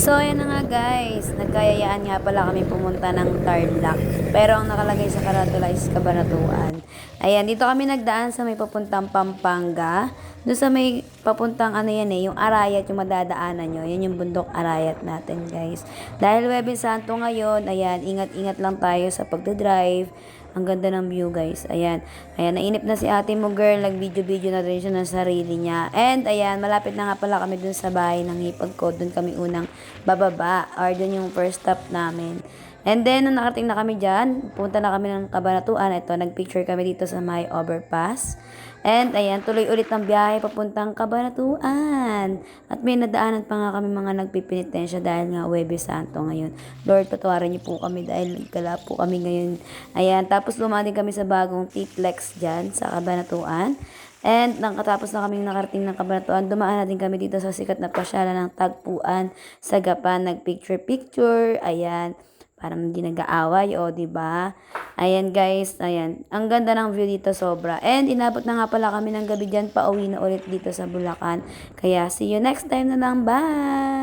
So, ayan na nga guys. Nagkayayaan nga pala kami pumunta ng Tarlac. Pero ang nakalagay sa karatula is Cabanatuan. Ayan, dito kami nagdaan sa may papuntang Pampanga. Doon sa may papuntang ano yan yung Arayat yung madadaanan nyo. Yan yung bundok Arayat natin guys. Dahil Huwebes Santo ngayon, ayan, ingat-ingat lang tayo sa pagdadrive. Ang ganda ng view guys. Ayan. Ayan, nainip na si ate mo girl. Nag-video-video na rin siya ng sarili niya. And ayan, malapit na nga pala kami dun sa bahay ng hipag ko. Dun kami unang bababa. Or dun yung first stop namin. And then, nung nakating na kami dyan, punta na kami ng Cabanatuan. Ito, nag-picture kami dito sa may overpass. And ayan, tuloy ulit ang biyahe papuntang Cabanatuan. At may nadaanan pa nga kami mga nagpipinitensya dahil nga Huwebes Santo ngayon. Lord, patawarin niyo po kami dahil nagkala po kami ngayon. Ayan, tapos dumaan din kami sa bagong T-Flex dyan sa Cabanatuan. And nakatapos na kami nakarating ng Cabanatuan, dumaan na din kami dito sa sikat na pasyalan ng Tagpuan sa Gapan. Nag-picture-picture, ayan. Parang hindi nag-aaway, o, di ba? Ayan, guys. Ayan. Ang ganda ng view dito, sobra. And inabot na nga pala kami ng gabi dyan. Pauwi na ulit dito sa Bulacan. Kaya, see you next time na lang. Bye!